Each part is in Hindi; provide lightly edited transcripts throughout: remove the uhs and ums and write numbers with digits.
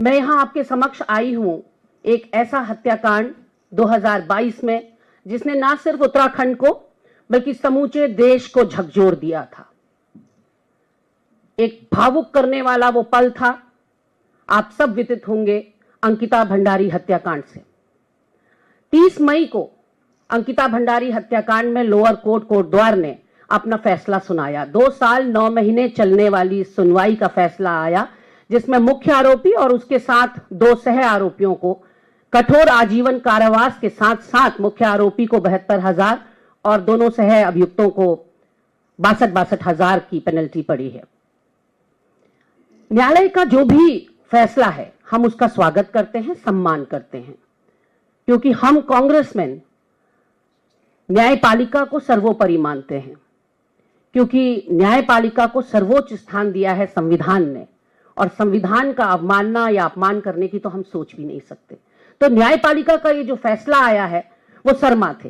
मैं यहां आपके समक्ष आई हूं एक ऐसा हत्याकांड 2022 में जिसने ना सिर्फ उत्तराखंड को बल्कि समूचे देश को झकझोर दिया था। एक भावुक करने वाला वो पल था, आप सब विदित होंगे, अंकिता भंडारी हत्याकांड से। 30 मई को अंकिता भंडारी हत्याकांड में लोअर कोर्ट कोटद्वार ने अपना फैसला सुनाया। 2 साल 9 महीने चलने वाली सुनवाई का फैसला आया, जिसमें मुख्य आरोपी और उसके साथ 2 सह आरोपियों को कठोर आजीवन कारावास के साथ साथ मुख्य आरोपी को 72,000 और दोनों सह अभियुक्तों को 62,000 की पेनल्टी पड़ी है। न्यायालय का जो भी फैसला है हम उसका स्वागत करते हैं, सम्मान करते हैं, क्योंकि हम कांग्रेसमैन न्यायपालिका को सर्वोपरि मानते हैं, क्योंकि न्यायपालिका को सर्वोच्च स्थान दिया है संविधान ने, और संविधान का अवमानना या अपमान करने की तो हम सोच भी नहीं सकते। तो न्यायपालिका का ये जो फैसला आया है वो शर्मा थे,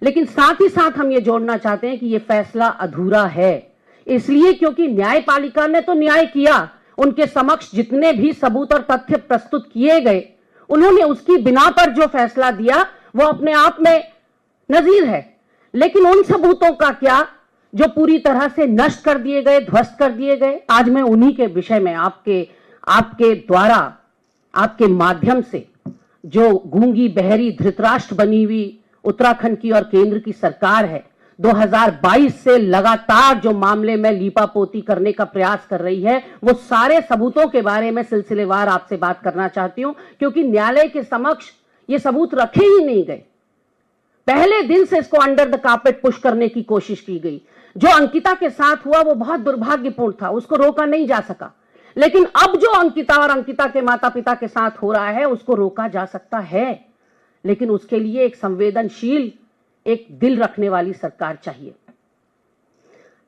लेकिन साथ ही साथ हम ये जोड़ना चाहते हैं कि ये फैसला अधूरा है, इसलिए क्योंकि न्यायपालिका ने तो न्याय किया, उनके समक्ष जितने भी सबूत और तथ्य प्रस्तुत किए गए उन्होंने उसकी बिना पर जो फैसला दिया वो अपने आप में नजीर है। लेकिन उन सबूतों का क्या जो पूरी तरह से नष्ट कर दिए गए, ध्वस्त कर दिए गए। आज मैं उन्हीं के विषय में आपके द्वारा, आपके माध्यम से जो गूंगी बहरी धृतराष्ट्र बनी हुई उत्तराखंड की और केंद्र की सरकार है, 2022 से लगातार जो मामले में लीपापोती करने का प्रयास कर रही है, वो सारे सबूतों के बारे में सिलसिलेवार आपसे बात करना चाहती हूं, क्योंकि न्यायालय के समक्ष ये सबूत रखे ही नहीं गए। पहले दिन से इसको अंडर द कार्पेट पुश करने की कोशिश की गई। जो अंकिता के साथ हुआ वो बहुत दुर्भाग्यपूर्ण था, उसको रोका नहीं जा सका, लेकिन अब जो अंकिता और अंकिता के माता पिता के साथ हो रहा है उसको रोका जा सकता है, लेकिन उसके लिए एक संवेदनशील, एक दिल रखने वाली सरकार चाहिए।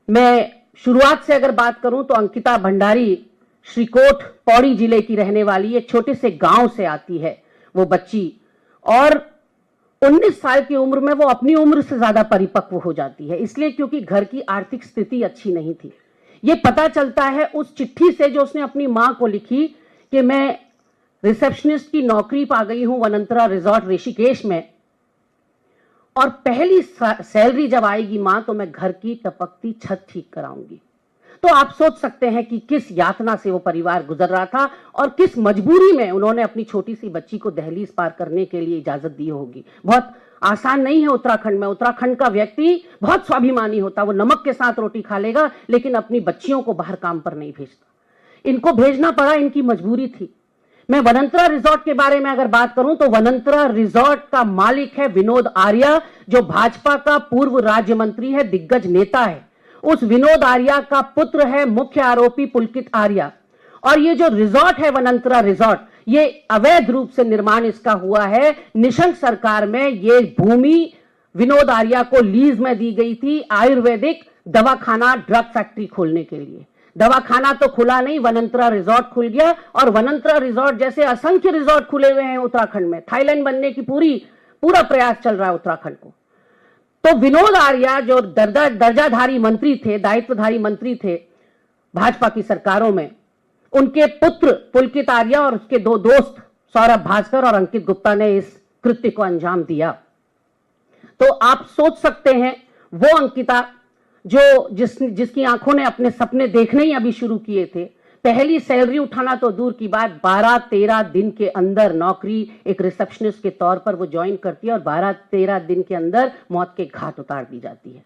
मैं शुरुआत से अगर बात करूं तो अंकिता भंडारी श्रीकोट पौड़ी जिले की रहने वाली एक छोटे से गांव से आती है वो बच्ची, और 19 साल की उम्र में वो अपनी उम्र से ज्यादा परिपक्व हो जाती है, इसलिए क्योंकि घर की आर्थिक स्थिति अच्छी नहीं थी। ये पता चलता है उस चिट्ठी से जो उसने अपनी मां को लिखी कि मैं रिसेप्शनिस्ट की नौकरी पा गई हूं वनंतरा रिजॉर्ट ऋषिकेश में, और पहली सैलरी जब आएगी मां तो मैं घर की टपकती छत ठीक कराऊंगी। तो आप सोच सकते हैं कि किस यातना से वो परिवार गुजर रहा था और किस मजबूरी में उन्होंने अपनी छोटी सी बच्ची को दहलीज पार करने के लिए इजाजत दी होगी। बहुत आसान नहीं है उत्तराखंड में। उत्तराखंड का व्यक्ति बहुत स्वाभिमानी होता, वो नमक के साथ रोटी खा लेगा, लेकिन अपनी बच्चियों को बाहर काम पर नहीं भेजता। इनको भेजना पड़ा, इनकी मजबूरी थी। मैं वनंतरा रिजॉर्ट के बारे में अगर बात करूं तो वनंतरा रिजॉर्ट का मालिक है विनोद आर्या, जो भाजपा का पूर्व राज्य मंत्री है, दिग्गज नेता है। उस विनोद आर्या का पुत्र है मुख्य आरोपी पुलकित आर्या, और ये जो रिजॉर्ट है वनंतरा रिजॉर्ट, ये अवैध रूप से निर्माण इसका हुआ है। निशंक सरकार में ये भूमि विनोद आर्या को लीज में दी गई थी आयुर्वेदिक दवाखाना, ड्रग फैक्ट्री खोलने के लिए। दवाखाना तो खुला नहीं, वनंतरा रिजॉर्ट खुल गया, और वनंतरा रिजॉर्ट जैसे असंख्य रिजॉर्ट खुले हुए हैं उत्तराखंड में। थाईलैंड बनने की पूरा प्रयास चल रहा है उत्तराखंड को। तो विनोद आर्या जो दर्जाधारी मंत्री थे, दायित्वधारी मंत्री थे भाजपा की सरकारों में, उनके पुत्र पुलकित आर्या और उसके 2 दोस्त सौरभ भास्कर और अंकित गुप्ता ने इस कृत्य को अंजाम दिया। तो आप सोच सकते हैं वो अंकिता जो जिसकी आंखों ने अपने सपने देखने ही अभी शुरू किए थे, पहली सैलरी उठाना तो दूर की बात, 12-13 दिन के अंदर नौकरी एक रिसेप्शनिस्ट के तौर पर वो ज्वाइन करती है और 12-13 दिन के अंदर मौत के घाट उतार दी जाती है।